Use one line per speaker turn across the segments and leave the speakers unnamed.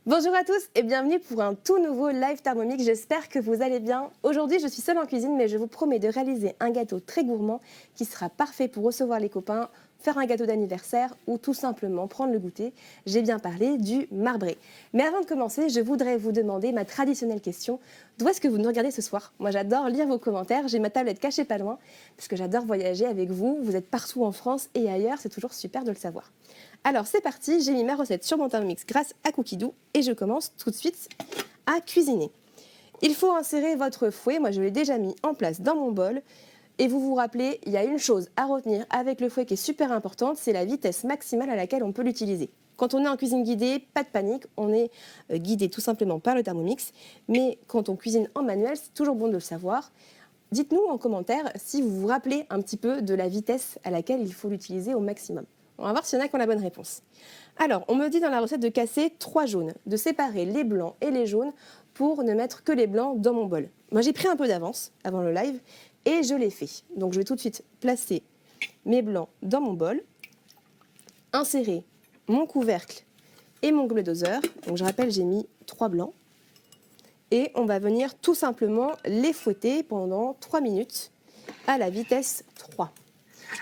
Bonjour à tous et bienvenue pour un tout nouveau live Thermomix. J'espère que vous allez bien. Aujourd'hui, je suis seule en cuisine, mais je vous promets de réaliser un gâteau très gourmand qui sera parfait pour recevoir les copains, faire un gâteau d'anniversaire ou tout simplement prendre le goûter. J'ai bien parlé du marbré. Mais avant de commencer, je voudrais vous demander ma traditionnelle question. D'où est-ce que vous nous regardez ce soir? Moi, j'adore lire vos commentaires. J'ai ma tablette cachée pas loin parce que j'adore voyager avec vous. Vous êtes partout en France et ailleurs. C'est toujours super de le savoir. Alors c'est parti, j'ai mis ma recette sur mon Thermomix grâce à Cookidoo et je commence tout de suite à cuisiner. Il faut insérer votre fouet, moi je l'ai déjà mis en place dans mon bol. Et vous vous rappelez, il y a une chose à retenir avec le fouet qui est super importante, c'est la vitesse maximale à laquelle on peut l'utiliser. Quand on est en cuisine guidée, pas de panique, on est guidé tout simplement par le Thermomix. Mais quand on cuisine en manuel, c'est toujours bon de le savoir. Dites-nous en commentaire si vous vous rappelez un petit peu de la vitesse à laquelle il faut l'utiliser au maximum. On va voir s'il y en a qui ont la bonne réponse. Alors, on me dit dans la recette de casser 3 jaunes, de séparer les blancs et les jaunes pour ne mettre que les blancs dans mon bol. Moi, j'ai pris un peu d'avance avant le live et je l'ai fait. Donc, je vais tout de suite placer mes blancs dans mon bol, insérer mon couvercle et mon gobelet doseur. Donc, je rappelle, j'ai mis 3 blancs. Et on va venir tout simplement les fouetter pendant 3 minutes à la vitesse 3.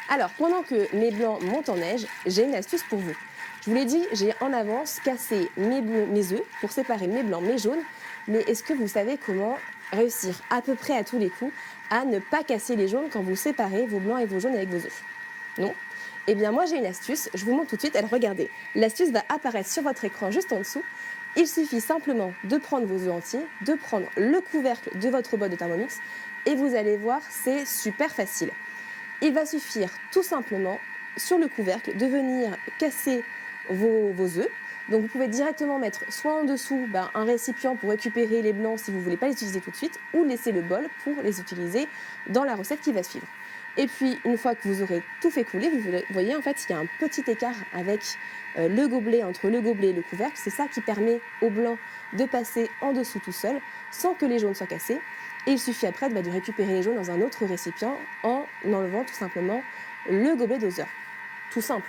Alors, pendant que mes blancs montent en neige, j'ai une astuce pour vous. Je vous l'ai dit, j'ai en avance cassé mes œufs pour séparer mes blancs, mes jaunes. Mais est-ce que vous savez comment réussir à peu près à tous les coups à ne pas casser les jaunes quand vous séparez vos blancs et vos jaunes avec vos œufs? Non? Eh bien, moi, j'ai une astuce. Je vous montre tout de suite. Alors, regardez. L'astuce va apparaître sur votre écran juste en dessous. Il suffit simplement de prendre vos œufs entiers, de prendre le couvercle de votre bol de Thermomix et vous allez voir, c'est super facile. Il va suffire tout simplement sur le couvercle de venir casser vos œufs. Donc vous pouvez directement mettre soit en dessous un récipient pour récupérer les blancs si vous ne voulez pas les utiliser tout de suite, ou laisser le bol pour les utiliser dans la recette qui va suivre. Et puis une fois que vous aurez tout fait couler, vous voyez en fait il y a un petit écart avec le gobelet, entre le gobelet et le couvercle. C'est ça qui permet au blanc de passer en dessous tout seul sans que les jaunes soient cassés. Et il suffit après de récupérer les jaunes dans un autre récipient en enlevant tout simplement le gobelet doseur. Tout simple.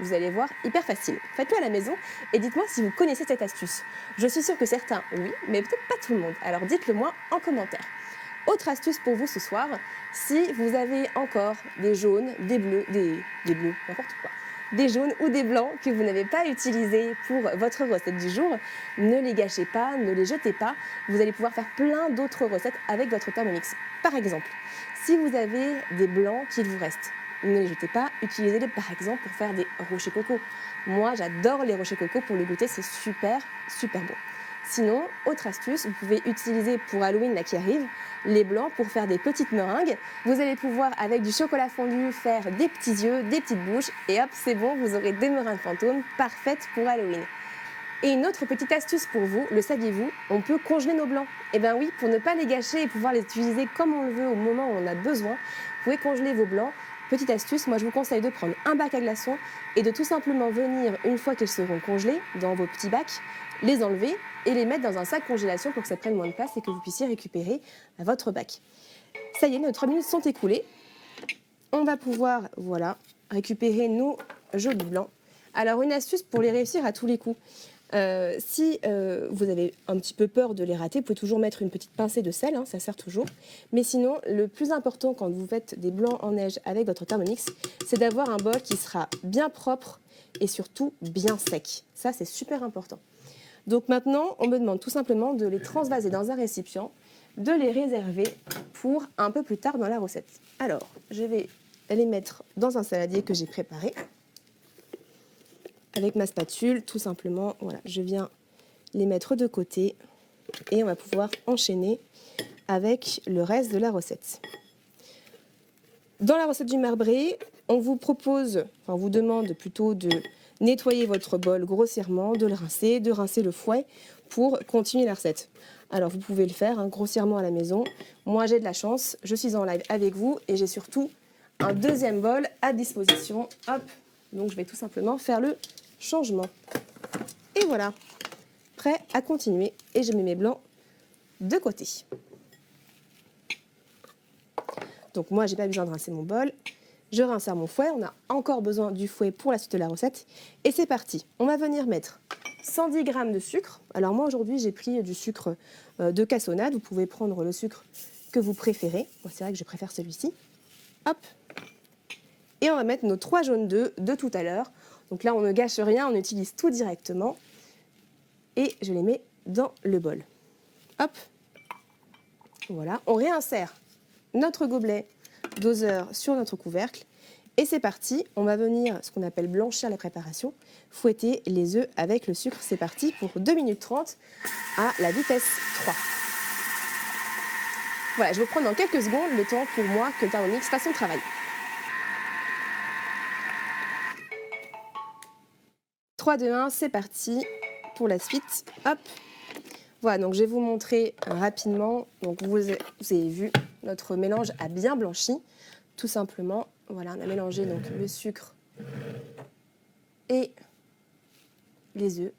Vous allez voir, hyper facile. Faites-le à la maison et dites-moi si vous connaissez cette astuce. Je suis sûre que certains, oui, mais peut-être pas tout le monde. Alors dites-le moi en commentaire. Autre astuce pour vous ce soir, si vous avez encore des jaunes, des bleus, des bleus, n'importe quoi, des jaunes ou des blancs que vous n'avez pas utilisés pour votre recette du jour, ne les gâchez pas, ne les jetez pas. Vous allez pouvoir faire plein d'autres recettes avec votre Thermomix. Par exemple, si vous avez des blancs qu'il vous reste, ne les jetez pas, utilisez-les par exemple pour faire des rochers coco. Moi, j'adore les rochers coco pour le goûter, c'est super, super bon. Sinon, autre astuce, vous pouvez utiliser pour Halloween là qui arrive, les blancs pour faire des petites meringues. Vous allez pouvoir avec du chocolat fondu faire des petits yeux, des petites bouches et hop, c'est bon, vous aurez des meringues fantômes parfaites pour Halloween. Et une autre petite astuce pour vous, le saviez-vous, on peut congeler nos blancs. Eh bien oui, pour ne pas les gâcher et pouvoir les utiliser comme on le veut au moment où on a besoin, vous pouvez congeler vos blancs. Petite astuce, moi je vous conseille de prendre un bac à glaçons et de tout simplement venir, une fois qu'ils seront congelés, dans vos petits bacs, les enlever et les mettre dans un sac congélation pour que ça prenne moins de place et que vous puissiez récupérer votre bac. Ça y est, nos 3 minutes sont écoulées. On va pouvoir, voilà, récupérer nos jolis blancs. Alors une astuce pour les réussir à tous les coups. Si vous avez un petit peu peur de les rater, vous pouvez toujours mettre une petite pincée de sel, hein, ça sert toujours. Mais sinon, le plus important quand vous faites des blancs en neige avec votre Thermomix, c'est d'avoir un bol qui sera bien propre et surtout bien sec. Ça, c'est super important. Donc maintenant, on me demande tout simplement de les transvaser dans un récipient, de les réserver pour un peu plus tard dans la recette. Alors, je vais les mettre dans un saladier que j'ai préparé. Avec ma spatule, tout simplement, voilà, je viens les mettre de côté et on va pouvoir enchaîner avec le reste de la recette. Dans la recette du marbré, on vous demande plutôt de nettoyer votre bol grossièrement, de rincer le fouet pour continuer la recette. Alors vous pouvez le faire grossièrement à la maison. Moi j'ai de la chance, je suis en live avec vous et j'ai surtout un deuxième bol à disposition. Hop, donc je vais tout simplement faire le changement. Et voilà, prêt à continuer. Et je mets mes blancs de côté. Donc moi, j'ai pas besoin de rincer mon bol. Je rinsère mon fouet. On a encore besoin du fouet pour la suite de la recette. Et c'est parti. On va venir mettre 110 g de sucre. Alors moi aujourd'hui j'ai pris du sucre de cassonade. Vous pouvez prendre le sucre que vous préférez. Moi c'est vrai que je préfère celui-ci. Hop. Et on va mettre nos 3 jaunes d'œufs de tout à l'heure. Donc là on ne gâche rien, on utilise tout directement. Et je les mets dans le bol. Hop. Voilà. On réinsère notre gobelet doseur sur notre couvercle. Et c'est parti, on va venir, ce qu'on appelle blanchir la préparation, fouetter les œufs avec le sucre. C'est parti pour 2 minutes 30 à la vitesse 3. Voilà, je vais prendre dans quelques secondes le temps pour moi que le Thermomix fasse son travail. 3, 2, 1, c'est parti pour la suite. Hop. Voilà, donc je vais vous montrer rapidement. Donc vous avez vu, notre mélange a bien blanchi, tout simplement. Voilà, on a mélangé donc le sucre et les œufs.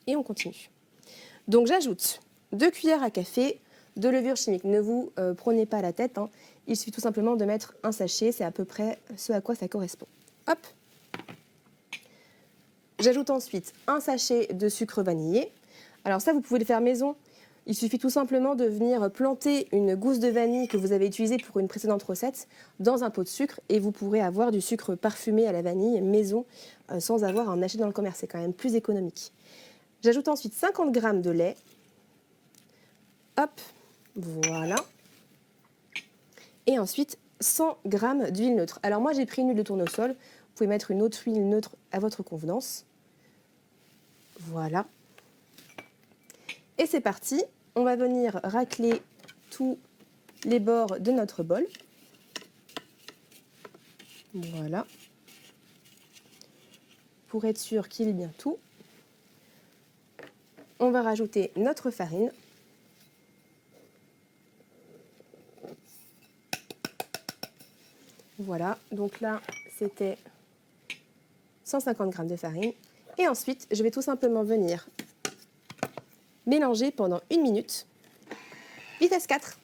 Et on continue. Donc j'ajoute 2 cuillères à café de levure chimique. Ne vous prenez pas la tête, hein. Il suffit tout simplement de mettre un sachet, c'est à peu près ce à quoi ça correspond. Hop. J'ajoute ensuite un sachet de sucre vanillé. Alors ça, vous pouvez le faire maison. Il suffit tout simplement de venir planter une gousse de vanille que vous avez utilisée pour une précédente recette dans un pot de sucre et vous pourrez avoir du sucre parfumé à la vanille maison sans avoir à en acheter dans le commerce. C'est quand même plus économique. J'ajoute ensuite 50 g de lait. Hop, voilà. Et ensuite 100 g d'huile neutre. Alors moi j'ai pris une huile de tournesol. Vous pouvez mettre une autre huile neutre à votre convenance. Voilà. Et c'est parti. On va venir racler tous les bords de notre bol. Voilà. Pour être sûr qu'il y ait bien tout. On va rajouter notre farine. Voilà. Donc là, c'était 150 g de farine. Et ensuite, je vais tout simplement venir mélanger pendant 1 minute, vitesse 4.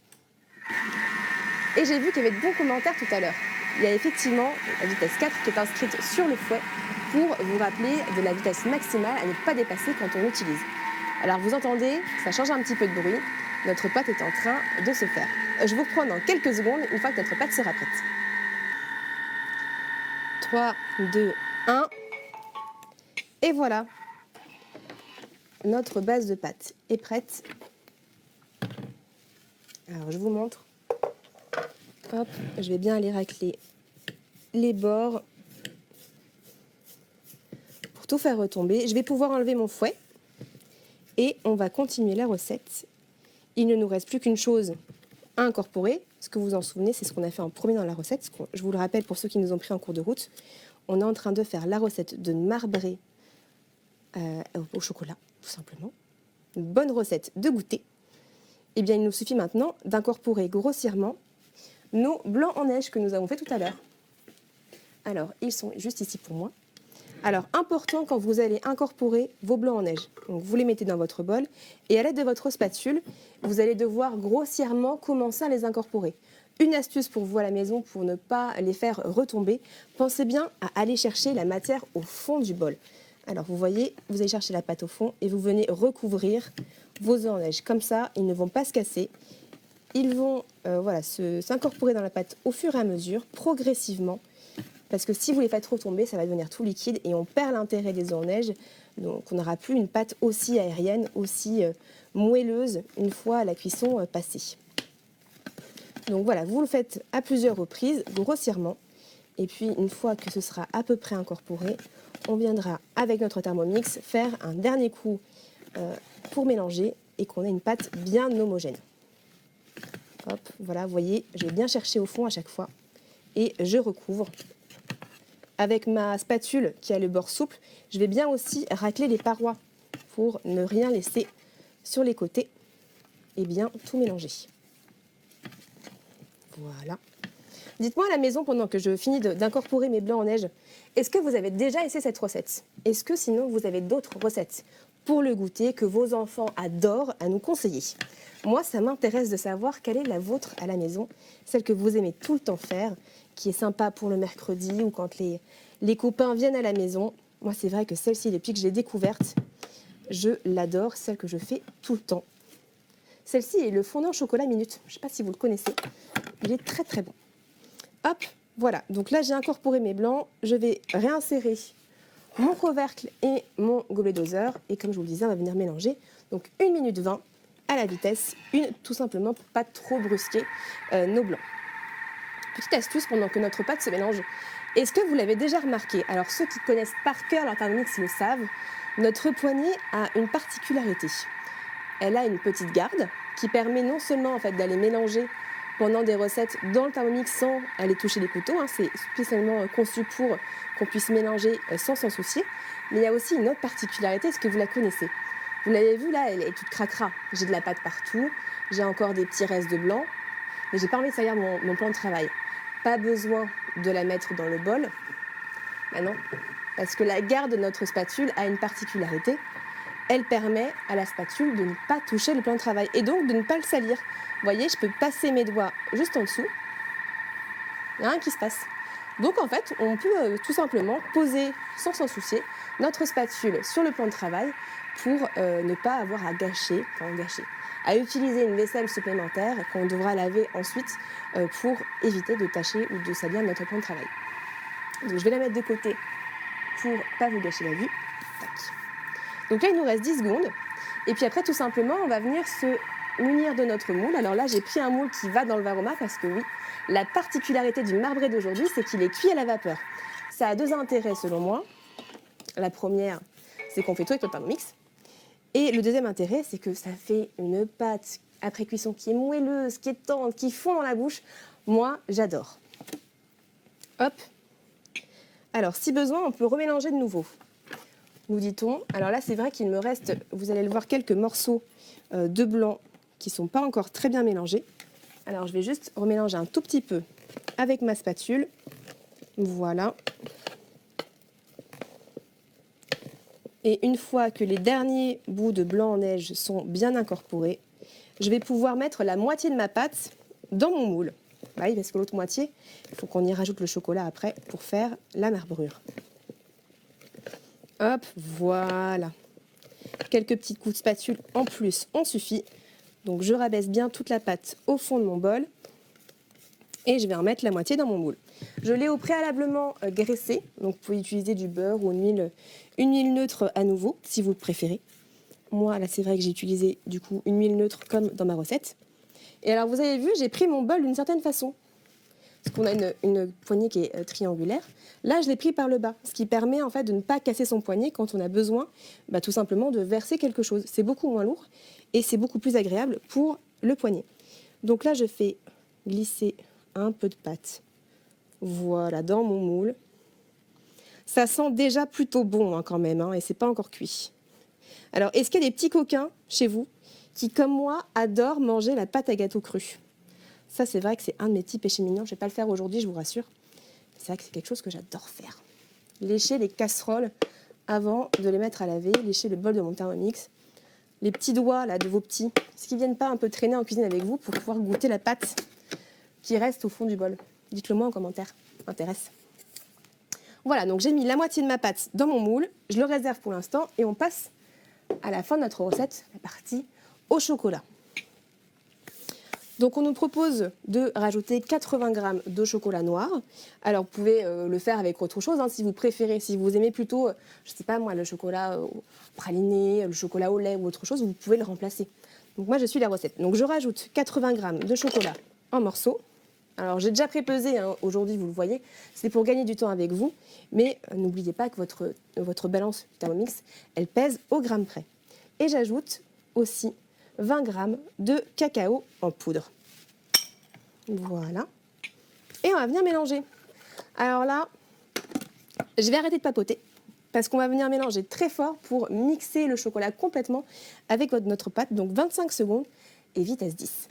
Et j'ai vu qu'il y avait de bons commentaires tout à l'heure. Il y a effectivement la vitesse 4 qui est inscrite sur le fouet pour vous rappeler de la vitesse maximale à ne pas dépasser quand on l'utilise. Alors vous entendez, ça change un petit peu de bruit. Notre pâte est en train de se faire. Je vous reprends dans quelques secondes une fois que notre pâte sera prête. 3, 2, 1. Et voilà. Notre base de pâte est prête. Alors je vous montre. Hop, je vais bien aller racler les bords pour tout faire retomber. Je vais pouvoir enlever mon fouet et on va continuer la recette. Il ne nous reste plus qu'une chose à incorporer. Ce que vous vous en souvenez, c'est ce qu'on a fait en premier dans la recette. Je vous le rappelle pour ceux qui nous ont pris en cours de route. On est en train de faire la recette de marbré au chocolat, tout simplement. Une bonne recette de goûter. Eh bien, il nous suffit maintenant d'incorporer grossièrement nos blancs en neige que nous avons fait tout à l'heure. Alors, ils sont juste ici pour moi. Alors, important quand vous allez incorporer vos blancs en neige. Donc, vous les mettez dans votre bol et à l'aide de votre spatule, vous allez devoir grossièrement commencer à les incorporer. Une astuce pour vous à la maison pour ne pas les faire retomber, pensez bien à aller chercher la matière au fond du bol. Alors, vous voyez, vous allez chercher la pâte au fond et vous venez recouvrir vos œufs en neige. Comme ça, ils ne vont pas se casser. Ils vont s'incorporer dans la pâte au fur et à mesure, progressivement. Parce que si vous les faites retomber, ça va devenir tout liquide et on perd l'intérêt des œufs en neige. Donc, on n'aura plus une pâte aussi aérienne, aussi moelleuse une fois la cuisson passée. Donc voilà, vous le faites à plusieurs reprises, grossièrement. Et puis, une fois que ce sera à peu près incorporé, on viendra, avec notre Thermomix, faire un dernier coup pour mélanger et qu'on ait une pâte bien homogène. Hop, voilà, vous voyez, j'ai bien cherché au fond à chaque fois. Et je recouvre. Avec ma spatule qui a le bord souple, je vais bien aussi racler les parois pour ne rien laisser sur les côtés et bien tout mélanger. Voilà. Dites-moi à la maison, pendant que je finis d'incorporer mes blancs en neige, est-ce que vous avez déjà essayé cette recette? Est-ce que sinon vous avez d'autres recettes pour le goûter que vos enfants adorent à nous conseiller? Moi, ça m'intéresse de savoir quelle est la vôtre à la maison, celle que vous aimez tout le temps faire, qui est sympa pour le mercredi ou quand les Les copains viennent à la maison. Moi, c'est vrai que celle-ci, depuis que je l'ai découverte, je l'adore, celle que je fais tout le temps. Celle-ci est le fondant chocolat minute. Je ne sais pas si vous le connaissez. Il est très très bon. Hop, voilà. Donc là, j'ai incorporé mes blancs. Je vais réinsérer mon couvercle et mon gobelet doseur. Et comme je vous le disais, on va venir mélanger. Donc 1 minute 20 à la vitesse 1, tout simplement pour pas trop brusquer nos blancs. Petite astuce pendant que notre pâte se mélange. Est-ce que vous l'avez déjà remarqué? Alors ceux qui connaissent par cœur leur Thermomix le savent. Notre poignée a une particularité. Elle a une petite garde qui permet non seulement en fait, d'aller mélanger pendant des recettes dans le Thermomix sans aller toucher les couteaux, hein, c'est spécialement conçu pour qu'on puisse mélanger sans s'en soucier, mais il y a aussi une autre particularité, est-ce que vous la connaissez? Vous l'avez vu là, elle est toute cracra, j'ai de la pâte partout, j'ai encore des petits restes de blanc, mais j'ai pas envie de salir mon plan de travail. Pas besoin de la mettre dans le bol, bah non, parce que la garde de notre spatule a une particularité. Elle permet à la spatule de ne pas toucher le plan de travail et donc de ne pas le salir. Vous voyez, je peux passer mes doigts juste en dessous. Il n'y a rien qui se passe. Donc en fait, on peut tout simplement poser, sans s'en soucier, notre spatule sur le plan de travail pour ne pas avoir à gâcher, à utiliser une vaisselle supplémentaire qu'on devra laver ensuite pour éviter de tacher ou de salir notre plan de travail. Donc je vais la mettre de côté pour ne pas vous gâcher la vue. Tac. Donc là, il nous reste 10 secondes. Et puis après, tout simplement, on va venir se munir de notre moule. Alors là, j'ai pris un moule qui va dans le Varoma parce que oui, la particularité du marbré d'aujourd'hui, c'est qu'il est cuit à la vapeur. Ça a 2 intérêts selon moi. La première, c'est qu'on fait tout avec le Thermomix. Et le deuxième intérêt, c'est que ça fait une pâte après cuisson qui est moelleuse, qui est tendre, qui fond dans la bouche. Moi, j'adore. Hop. Alors, si besoin, on peut remélanger de nouveau. Nous dit-on. Alors là, c'est vrai qu'il me reste, vous allez le voir, quelques morceaux de blanc qui ne sont pas encore très bien mélangés. Alors, je vais juste remélanger un tout petit peu avec ma spatule. Voilà. Et une fois que les derniers bouts de blanc en neige sont bien incorporés, je vais pouvoir mettre la moitié de ma pâte dans mon moule. Oui, parce que l'autre moitié, il faut qu'on y rajoute le chocolat après pour faire la marbrure. Hop, voilà. Quelques petits coups de spatule en plus, on suffit. Donc je rabaisse bien toute la pâte au fond de mon bol. Et je vais en mettre la moitié dans mon moule. Je l'ai au préalablement graissé. Donc vous pouvez utiliser du beurre ou une huile neutre à nouveau, si vous le préférez. Moi, là, c'est vrai que j'ai utilisé du coup une huile neutre comme dans ma recette. Et alors, vous avez vu, j'ai pris mon bol d'une certaine façon. Parce qu'on a une poignée qui est triangulaire. Là, je l'ai pris par le bas, ce qui permet en fait de ne pas casser son poignet quand on a besoin tout simplement de verser quelque chose. C'est beaucoup moins lourd et c'est beaucoup plus agréable pour le poignet. Donc là, je fais glisser un peu de pâte. Voilà, dans mon moule. Ça sent déjà plutôt bon quand même, et c'est pas encore cuit. Alors, est-ce qu'il y a des petits coquins chez vous qui, comme moi, adorent manger la pâte à gâteau crue? Ça, c'est vrai que c'est un de mes petits péchés mignons. Je ne vais pas le faire aujourd'hui, je vous rassure. C'est vrai que c'est quelque chose que j'adore faire. Lécher les casseroles avant de les mettre à laver, lécher le bol de mon Thermomix. Les petits doigts là, de vos petits, est-ce qu'ils ne viennent pas un peu traîner en cuisine avec vous pour pouvoir goûter la pâte qui reste au fond du bol? Dites-le moi en commentaire, ça m'intéresse. Voilà, donc j'ai mis la moitié de ma pâte dans mon moule. Je le réserve pour l'instant et on passe à la fin de notre recette, la partie au chocolat. Donc on nous propose de rajouter 80 g de chocolat noir. Alors vous pouvez le faire avec autre chose si vous préférez. Si vous aimez plutôt, je ne sais pas moi, le chocolat praliné, le chocolat au lait ou autre chose, vous pouvez le remplacer. Donc moi je suis la recette. Donc je rajoute 80 g de chocolat en morceaux. Alors j'ai déjà prépesé, aujourd'hui vous le voyez, c'est pour gagner du temps avec vous. Mais n'oubliez pas que votre balance du Thermomix, elle pèse au gramme près. Et j'ajoute aussi 20 g de cacao en poudre. Voilà. Et on va venir mélanger. Alors là, je vais arrêter de papoter parce qu'on va venir mélanger très fort pour mixer le chocolat complètement avec notre pâte. Donc 25 secondes et vitesse 10.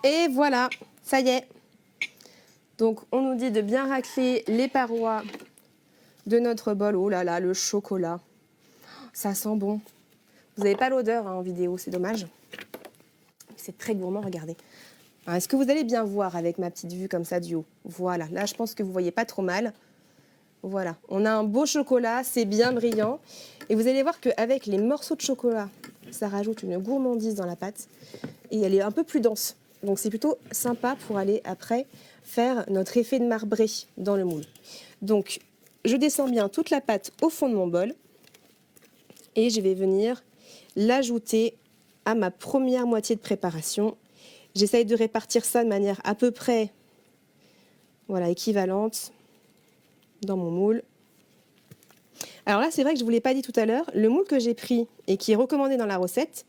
Et voilà, ça y est. Donc, on nous dit de bien racler les parois de notre bol. Oh là là, le chocolat. Ça sent bon. Vous n'avez pas l'odeur en vidéo, c'est dommage. C'est très gourmand, regardez. Est-ce que vous allez bien voir avec ma petite vue comme ça du haut? Voilà, là je pense que vous ne voyez pas trop mal. Voilà, on a un beau chocolat, c'est bien brillant. Et vous allez voir qu'avec les morceaux de chocolat, ça rajoute une gourmandise dans la pâte. Et elle est un peu plus dense. Donc c'est plutôt sympa pour aller après faire notre effet de marbré dans le moule. Donc je descends bien toute la pâte au fond de mon bol. Et je vais venir l'ajouter à ma première moitié de préparation. J'essaye de répartir ça de manière à peu près équivalente dans mon moule. Alors là, c'est vrai que je ne vous l'ai pas dit tout à l'heure, le moule que j'ai pris et qui est recommandé dans la recette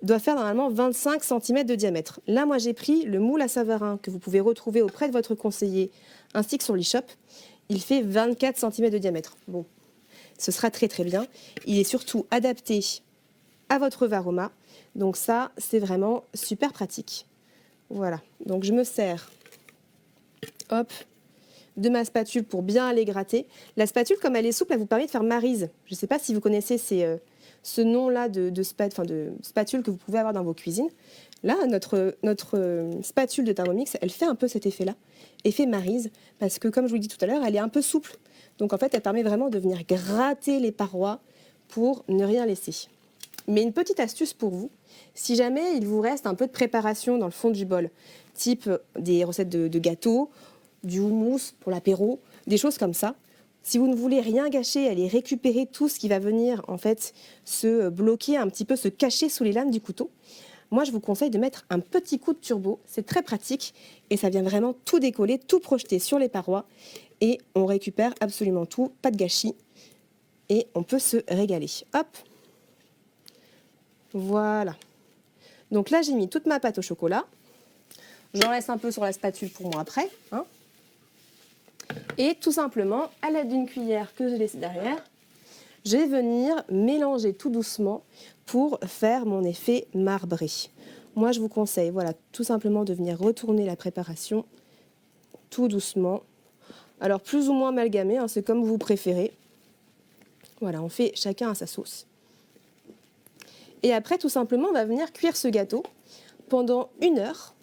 doit faire normalement 25 cm de diamètre. Là, moi, j'ai pris le moule à Savarin que vous pouvez retrouver auprès de votre conseiller ainsi que sur l'e-shop. Il fait 24 cm de diamètre. Bon, ce sera très très bien. Il est surtout adapté à votre varoma. Donc ça, c'est vraiment super pratique. Voilà, donc je me sers de ma spatule pour bien aller gratter. La spatule, comme elle est souple, elle vous permet de faire maryse. Je ne sais pas si vous connaissez ce nom-là de spatule que vous pouvez avoir dans vos cuisines. Là, notre spatule de Thermomix, elle fait un peu cet effet-là, effet maryse, parce que comme je vous l'ai dit tout à l'heure, elle est un peu souple. Donc en fait, elle permet vraiment de venir gratter les parois pour ne rien laisser. Mais une petite astuce pour vous, si jamais il vous reste un peu de préparation dans le fond du bol, type des recettes de gâteaux, du houmous pour l'apéro, des choses comme ça, si vous ne voulez rien gâcher, aller récupérer tout ce qui va venir en fait se bloquer un petit peu, se cacher sous les lames du couteau, moi je vous conseille de mettre un petit coup de turbo, c'est très pratique et ça vient vraiment tout décoller, tout projeter sur les parois et on récupère absolument tout, pas de gâchis et on peut se régaler. Hop! Voilà. Donc là, j'ai mis toute ma pâte au chocolat. J'en laisse un peu sur la spatule pour moi après. Et tout simplement, à l'aide d'une cuillère que je laisse derrière, je vais venir mélanger tout doucement pour faire mon effet marbré. Moi, je vous conseille, voilà, tout simplement de venir retourner la préparation tout doucement. Alors, plus ou moins amalgamé, c'est comme vous préférez. Voilà, on fait chacun à sa sauce. Et après, tout simplement, on va venir cuire ce gâteau pendant 1 heure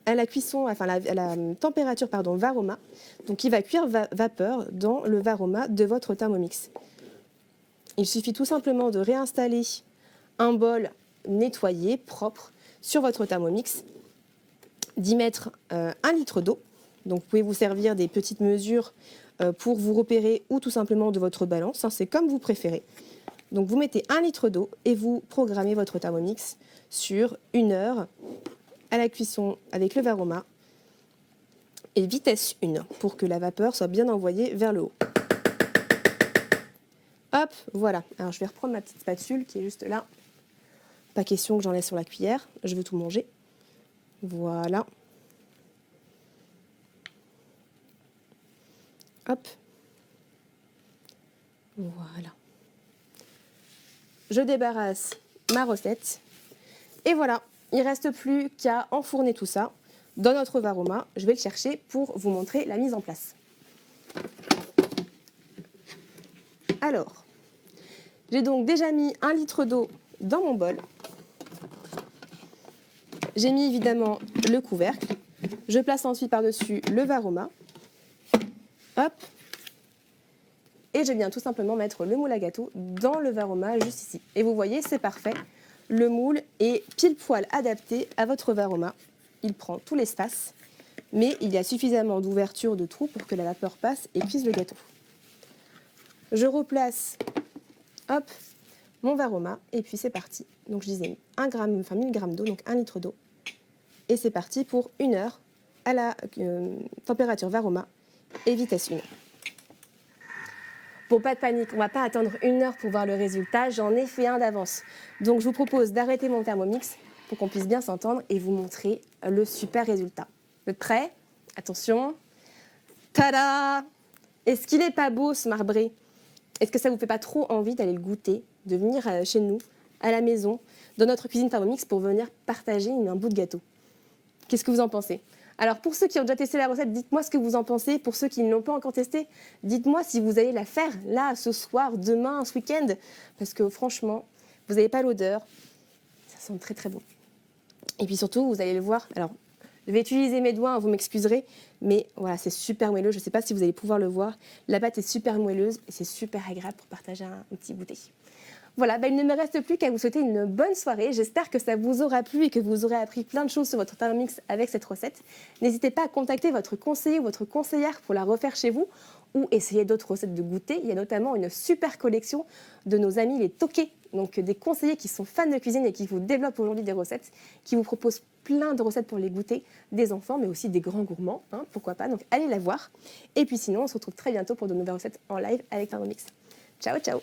à la cuisson, à la température varoma. Donc, il va cuire vapeur dans le varoma de votre Thermomix. Il suffit tout simplement de réinstaller un bol nettoyé, propre, sur votre Thermomix, d'y mettre 1 litre d'eau. Donc, vous pouvez vous servir des petites mesures pour vous repérer ou tout simplement de votre balance. C'est comme vous préférez. Donc vous mettez 1 litre d'eau et vous programmez votre Thermomix sur 1 heure à la cuisson avec le varoma et vitesse 1 pour que la vapeur soit bien envoyée vers le haut. Hop, voilà. Alors je vais reprendre ma petite spatule qui est juste là. Pas question que j'en laisse sur la cuillère, je veux tout manger. Voilà. Hop. Voilà. Je débarrasse ma recette. Et voilà, il ne reste plus qu'à enfourner tout ça dans notre varoma. Je vais le chercher pour vous montrer la mise en place. Alors, j'ai donc déjà mis 1 litre d'eau dans mon bol. J'ai mis évidemment le couvercle. Je place ensuite par-dessus le varoma. Hop. Et je viens tout simplement mettre le moule à gâteau dans le varoma juste ici. Et vous voyez, c'est parfait. Le moule est pile poil adapté à votre varoma. Il prend tout l'espace, mais il y a suffisamment d'ouverture de trous pour que la vapeur passe et cuise le gâteau. Je replace mon varoma et puis c'est parti. Donc je disais 1000 g d'eau, donc 1 litre d'eau. Et c'est parti pour 1 heure à la température varoma et vitesse 1. Bon, pas de panique, on ne va pas attendre 1 heure pour voir le résultat, j'en ai fait un d'avance. Donc je vous propose d'arrêter mon Thermomix pour qu'on puisse bien s'entendre et vous montrer le super résultat. Vous êtes prêts? Attention. Tada! Est-ce qu'il n'est pas beau ce marbré? Est-ce que ça ne vous fait pas trop envie d'aller le goûter, de venir chez nous, à la maison, dans notre cuisine Thermomix pour venir partager un bout de gâteau? Qu'est-ce que vous en pensez? Alors pour ceux qui ont déjà testé la recette, dites-moi ce que vous en pensez. Pour ceux qui ne l'ont pas encore testée, dites-moi si vous allez la faire là, ce soir, demain, ce week-end. Parce que franchement, vous n'avez pas l'odeur. Ça sent très très bon. Et puis surtout, vous allez le voir. Alors, je vais utiliser mes doigts, hein, vous m'excuserez. Mais voilà, c'est super moelleux. Je ne sais pas si vous allez pouvoir le voir. La pâte est super moelleuse et c'est super agréable pour partager un petit goûter. Voilà, il ne me reste plus qu'à vous souhaiter une bonne soirée. J'espère que ça vous aura plu et que vous aurez appris plein de choses sur votre Thermomix avec cette recette. N'hésitez pas à contacter votre conseiller ou votre conseillère pour la refaire chez vous ou essayer d'autres recettes de goûter. Il y a notamment une super collection de nos amis les toqués, donc des conseillers qui sont fans de cuisine et qui vous développent aujourd'hui des recettes, qui vous proposent plein de recettes pour les goûter, des enfants mais aussi des grands gourmands, hein, pourquoi pas. Donc allez la voir. Et puis sinon, on se retrouve très bientôt pour de nouvelles recettes en live avec Thermomix. Ciao, ciao!